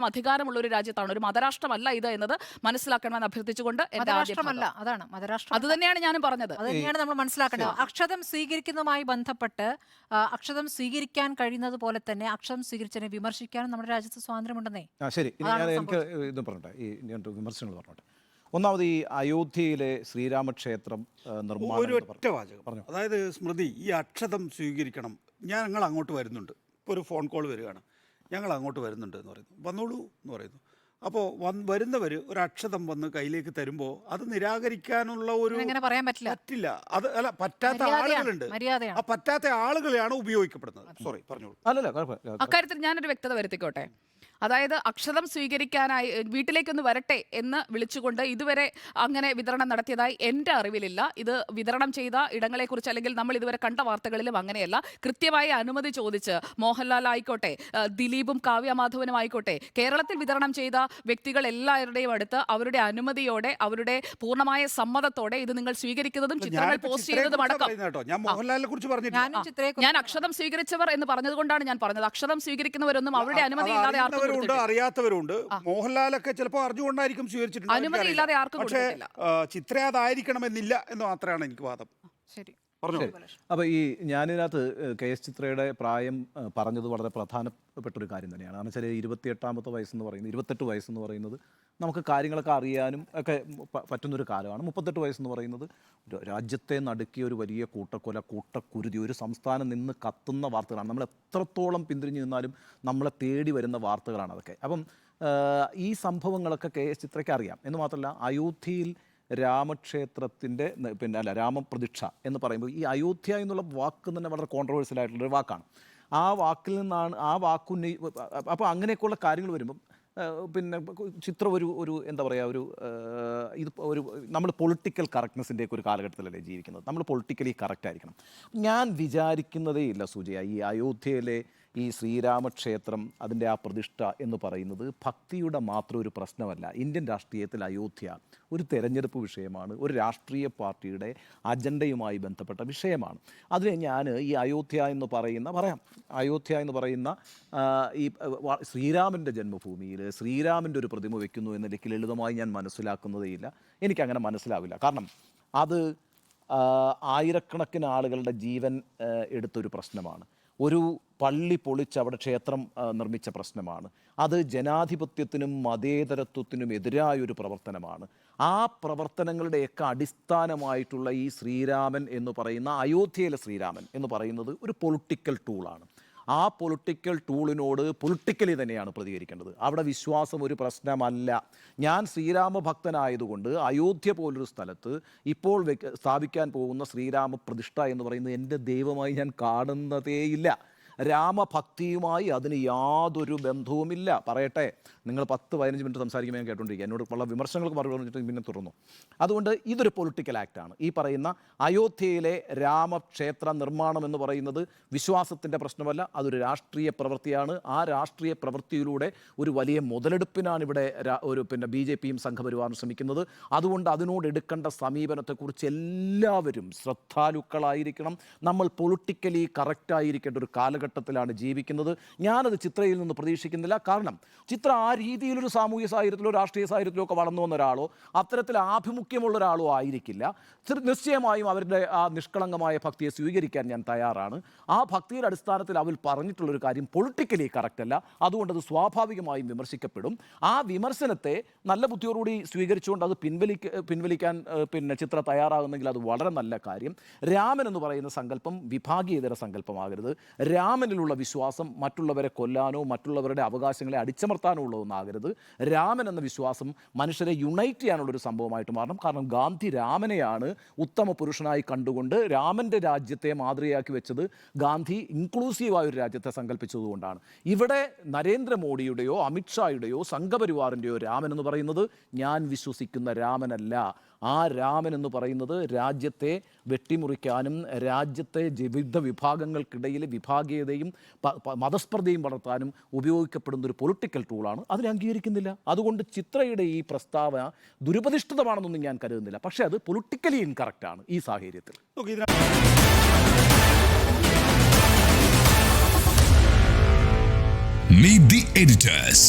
അധികാരമുള്ള ഒരു രാജ്യത്താണ്, ഒരു മതരാഷ്ട്രമല്ല ഇത് എന്നത് മനസ്സിലാക്കണമെന്ന് അഭ്യർത്ഥിച്ചുകൊണ്ട് അത് തന്നെയാണ് ഞാനും പറഞ്ഞത്. അത് തന്നെയാണ് നമ്മൾ മനസ്സിലാക്കേണ്ടത്. അക്ഷതം സ്വീകരിക്കുന്നതുമായി ബന്ധപ്പെട്ട് അക്ഷതം സ്വീകരിക്കാൻ കഴിയുന്നത് പോലെ തന്നെ അക്ഷതം സ്വീകരിച്ചതിനെ വിമർശിക്കാനും നമ്മുടെ രാജ്യത്ത് സ്വാതന്ത്ര്യമുണ്ടെന്നേ. ശരി, എനിക്ക് ഇത് പറഞ്ഞോട്ടെ, ഈ വിമർശനങ്ങൾ പറഞ്ഞോട്ടെ. ഒന്നാമത് ഈ അയോധ്യയിലെ ശ്രീരാമക്ഷേത്രം നിർമ്മാണം ഒരൊറ്റ വാചകം, അതായത് സ്മൃതി, ഈ അക്ഷതം സ്വീകരിക്കണം, ഞങ്ങൾ അങ്ങോട്ട് വരുന്നുണ്ട്, ഇപ്പോൾ ഒരു ഫോൺ കോൾ വരികയാണ്, ഞങ്ങൾ അങ്ങോട്ട് വരുന്നുണ്ട് എന്ന് പറയുന്നു, വന്നോളൂ എന്ന് പറയുന്നു. അപ്പോൾ വരുന്നവർ ഒരു അക്ഷതം വന്ന് കയ്യിലേക്ക് തരുമ്പോൾ അത് നിരാകരിക്കാനുള്ള ഒരു പറ്റില്ല. അത് അല്ല, പറ്റാത്ത ആളുകളുണ്ട്, ആ പറ്റാത്ത ആളുകളെയാണ് ഉപയോഗിക്കപ്പെടുന്നത്. സോറി, പറഞ്ഞോളൂ. അക്കാര്യത്തിൽ ഞാനൊരു വ്യക്തത വരുത്തിക്കോട്ടെ. അതായത് അക്ഷതം സ്വീകരിക്കാനായി വീട്ടിലേക്കൊന്ന് വരട്ടെ എന്ന് വിളിച്ചുകൊണ്ട് ഇതുവരെ അങ്ങനെ വിതരണം നടത്തിയതായി എൻ്റെ അറിവിലില്ല. ഇത് വിതരണം ചെയ്ത ഇടങ്ങളെക്കുറിച്ച് അല്ലെങ്കിൽ നമ്മൾ ഇതുവരെ കണ്ട വാർത്തകളിലും അങ്ങനെയല്ല. കൃത്യമായി അനുമതി ചോദിച്ച് മോഹൻലാൽ ആയിക്കോട്ടെ, ദിലീപും കാവ്യമാധവനും ആയിക്കോട്ടെ, കേരളത്തിൽ വിതരണം ചെയ്ത വ്യക്തികൾ എല്ലാവരുടെയും അടുത്ത് അവരുടെ അനുമതിയോടെ, അവരുടെ പൂർണ്ണമായ സമ്മതത്തോടെ ഇത് നിങ്ങൾ സ്വീകരിക്കുന്നതും ചിത്രങ്ങൾ പോസ്റ്റ് ചെയ്യുന്നതും അടക്കം. ഞാൻ അക്ഷതം സ്വീകരിച്ചവർ എന്ന് പറഞ്ഞതുകൊണ്ടാണ് ഞാൻ പറഞ്ഞത്. അക്ഷതം സ്വീകരിക്കുന്നവരൊന്നും അവരുടെ അനുമതി ഇല്ലാതെ ആർക്കും അറിയാത്തവരുണ്ട്. മോഹൻലാലൊക്കെ ചിലപ്പോൾ അറിഞ്ഞുകൊണ്ടായിരിക്കും സ്വീകരിച്ചിട്ടുണ്ട്. പക്ഷേ ചിത്ര അതായിരിക്കണമെന്നില്ല എന്ന് മാത്രമാണ് എനിക്ക് വാദം. ശരി, അപ്പോൾ ഈ ഞാനിതിനകത്ത് KS ചിത്രയുടെ പ്രായം പറഞ്ഞത് വളരെ പ്രധാനപ്പെട്ടൊരു കാര്യം തന്നെയാണ്. കാരണം വെച്ചാൽ 28ാമത്തെ വയസ്സെന്ന് പറയുന്നത്, 28 വയസ്സെന്ന് പറയുന്നത് നമുക്ക് കാര്യങ്ങളൊക്കെ അറിയാനും ഒക്കെ പറ്റുന്നൊരു കാലമാണ്. 38 വയസ്സെന്ന് പറയുന്നത് രാജ്യത്തെ നടുക്കിയ ഒരു വലിയ കൂട്ടക്കൊല, കൂട്ടക്കുരുതി, ഒരു സംസ്ഥാനം നിന്ന് കത്തുന്ന വാർത്തകളാണ്. നമ്മൾ എത്രത്തോളം പിന്തിരിഞ്ഞു നിന്നാലും നമ്മളെ തേടി വരുന്ന വാർത്തകളാണ് അതൊക്കെ. അപ്പം ഈ സംഭവങ്ങളൊക്കെ KS ചിത്രയ്ക്ക് അറിയാം. എന്ന് മാത്രമല്ല, അയോധ്യയിൽ രാമക്ഷേത്രത്തിൻ്റെ രാമപ്രതിഷ്ഠ എന്ന് പറയുമ്പോൾ ഈ അയോധ്യ എന്നുള്ള വാക്ക് തന്നെ വളരെ കോൺട്രവേഴ്സ്യൽ ആയിട്ടുള്ളൊരു വാക്കാണ്. ആ വാക്കിൽ നിന്നാണ് ആ വാക്കുന്നി. അപ്പോൾ അങ്ങനെയൊക്കെയുള്ള കാര്യങ്ങൾ വരുമ്പം ചിത്ര ഒരു എന്താ പറയുക, ഇത് നമ്മൾ പൊളിറ്റിക്കൽ കറക്റ്റ്നെസ്സിൻ്റെയൊക്കെ ഒരു കാലഘട്ടത്തിലല്ലേ ജീവിക്കുന്നത്. നമ്മൾ പൊളിറ്റിക്കലി കറക്റ്റ് ആയിരിക്കണം. ഞാൻ വിചാരിക്കുന്നതേ ഇല്ല സുജയ, ഈ അയോധ്യയിലെ ഈ ശ്രീരാമക്ഷേത്രം, അതിൻ്റെ ആ പ്രതിഷ്ഠ എന്ന് പറയുന്നത് ഭക്തിയുടെ മാത്രം ഒരു പ്രശ്നമല്ല. ഇന്ത്യൻ രാഷ്ട്രീയത്തിൽ അയോധ്യ ഒരു തെരഞ്ഞെടുപ്പ് വിഷയമാണ്, ഒരു രാഷ്ട്രീയ പാർട്ടിയുടെ അജണ്ടയുമായി ബന്ധപ്പെട്ട വിഷയമാണ്. അതിന് ഞാൻ ഈ അയോധ്യ എന്ന് പറയുന്ന ഈ ശ്രീരാമൻ്റെ ജന്മഭൂമിയിൽ ശ്രീരാമൻ്റെ ഒരു പ്രതിമ വയ്ക്കുന്നു എന്നതിലേക്ക് ലളിതമായി ഞാൻ മനസ്സിലാക്കുന്നതേയില്ല. എനിക്കങ്ങനെ മനസ്സിലാവില്ല. കാരണം അത് ആയിരക്കണക്കിന് ആളുകളുടെ ജീവൻ എടുത്തൊരു പ്രശ്നമാണ്. ഒരു പള്ളി പൊളിച്ച് അവിടെ ക്ഷേത്രം നിർമ്മിച്ച പ്രശ്നമാണ്. അത് ജനാധിപത്യത്തിനും മതേതരത്വത്തിനും എതിരായൊരു പ്രവർത്തനമാണ്. ആ പ്രവർത്തനങ്ങളുടെയൊക്കെ അടിസ്ഥാനമായിട്ടുള്ള ഈ ശ്രീരാമൻ എന്ന് പറയുന്ന, അയോധ്യയിലെ ശ്രീരാമൻ എന്ന് പറയുന്നത് ഒരു പൊളിറ്റിക്കൽ ടൂളാണ്. ആ പൊളിറ്റിക്കൽ ടൂളിനോട് പൊളിറ്റിക്കലി തന്നെയാണ് പ്രതികരിക്കേണ്ടത്. അവിടെ വിശ്വാസം ഒരു പ്രശ്നമല്ല. ഞാൻ ശ്രീരാമ ഭക്തനായതുകൊണ്ട് അയോധ്യ പോലൊരു സ്ഥലത്ത് ഇപ്പോൾ സ്ഥാപിക്കാൻ പോകുന്ന ശ്രീരാമ പ്രതിഷ്ഠ എന്ന് പറയുന്നത് എൻ്റെ ദൈവമായി ഞാൻ കാണുന്നതേയില്ല. രാമഭക്തിയുമായി അതിന് യാതൊരു ബന്ധവുമില്ല. പറയട്ടെ, നിങ്ങൾ 10-15 മിനിറ്റ് സംസാരിക്കുമ്പോൾ ഞാൻ കേട്ടുകൊണ്ടിരിക്കുക. എന്നോട് ഉള്ള വിമർശനങ്ങൾക്ക് മറുപടി പറഞ്ഞിട്ട് പിന്നെ തുറന്നു. അതുകൊണ്ട് ഇതൊരു പൊളിറ്റിക്കൽ ആക്റ്റാണ്. ഈ പറയുന്ന അയോധ്യയിലെ രാമക്ഷേത്ര നിർമ്മാണം എന്ന് പറയുന്നത് വിശ്വാസത്തിൻ്റെ പ്രശ്നമല്ല, അതൊരു രാഷ്ട്രീയ പ്രവൃത്തിയാണ്. ആ രാഷ്ട്രീയ പ്രവൃത്തിയിലൂടെ ഒരു വലിയ മുതലെടുപ്പിനാണ് ഇവിടെ BJPയും സംഘപരിവാറും ശ്രമിക്കുന്നത്. അതുകൊണ്ട് അതിനോട് എടുക്കേണ്ട സമീപനത്തെക്കുറിച്ച് എല്ലാവരും ശ്രദ്ധാലുക്കളായിരിക്കണം. നമ്മൾ പൊളിറ്റിക്കലി കറക്റ്റായിരിക്കേണ്ട ഒരു കാലഘട്ടത്തിലാണ് ജീവിക്കുന്നത്. ഞാനത് ചിത്രയിൽ നിന്ന് പ്രതീക്ഷിക്കുന്നില്ല. കാരണം ചിത്ര ആ രീതിയിലൊരു സാമൂഹ്യ സാഹിത്യത്തിലോ രാഷ്ട്രീയ സാഹിത്യത്തിലോ ഒക്കെ വളർന്നു വന്ന ഒരാളോ അത്തരത്തിൽ ആഭിമുഖ്യമുള്ള ഒരാളോ ആയിരിക്കില്ല. നിശ്ചയമായും അവരുടെ ആ നിഷ്കളങ്കമായ ഭക്തിയെ സ്വീകരിക്കാൻ ഞാൻ തയ്യാറാണ്. ആ ഭക്തിയുടെ അടിസ്ഥാനത്തിൽ അവർ പറഞ്ഞിട്ടുള്ളൊരു കാര്യം പൊളിറ്റിക്കലി കറക്റ്റ് അല്ല. അതുകൊണ്ട് അത് സ്വാഭാവികമായും വിമർശിക്കപ്പെടും. ആ വിമർശനത്തെ നല്ല ബുദ്ധിയോടുകൂടി സ്വീകരിച്ചുകൊണ്ട് അത് പിൻവലിക്കാൻ ചിത്ര തയ്യാറാകുന്നെങ്കിൽ അത് വളരെ നല്ല കാര്യം. രാമൻ എന്ന് പറയുന്ന സങ്കല്പം വിഭാഗീയതര സങ്കല്പമാകരുത്. രാമനിലുള്ള വിശ്വാസം മറ്റുള്ളവരെ കൊല്ലാനോ മറ്റുള്ളവരുടെ അവകാശങ്ങളെ അടിച്ചമർത്താനോ ഉള്ള ഒന്നാകരുത്. രാമൻ എന്ന വിശ്വാസം മനുഷ്യരെ യുണൈറ്റ് ചെയ്യാനുള്ളൊരു സംഭവമായിട്ട് മാറണം. കാരണം ഗാന്ധി രാമനെയാണ് ഉത്തമ പുരുഷനായി കണ്ടുകൊണ്ട് രാമൻ്റെ രാജ്യത്തെ മാതൃകയാക്കി വെച്ചത്. ഗാന്ധി ഇൻക്ലൂസീവായ ഒരു രാജ്യത്തെ സങ്കല്പിച്ചതുകൊണ്ടാണ്. ഇവിടെ നരേന്ദ്രമോദിയുടെയോ അമിത്ഷായുടെയോ സംഘപരിവാറിൻ്റെയോ രാമൻ എന്ന് പറയുന്നത് ഞാൻ വിശ്വസിക്കുന്ന രാമനല്ല. ആ രാമൻ എന്ന് പറയുന്നത് രാജ്യത്തെ വെട്ടിമുറിക്കാനും രാജ്യത്തെ വിവിധ വിഭാഗങ്ങൾക്കിടയിൽ വിഭാഗീയതയും മതസ്പർദ്ധയും വളർത്താനും ഉപയോഗിക്കപ്പെടുന്ന ഒരു പൊളിറ്റിക്കൽ ടൂളാണ്. അതിനെ അംഗീകരിക്കുന്നില്ല. അതുകൊണ്ട് ചിത്രയുടെ ഈ പ്രസ്താവന ദുരുപദിഷ്ടിതമാണെന്നൊന്നും ഞാൻ കരുതുന്നില്ല. പക്ഷേ അത് പൊളിറ്റിക്കലി ഇൻകറക്റ്റാണ് ഈ സാഹചര്യത്തിൽ. Meet the editors.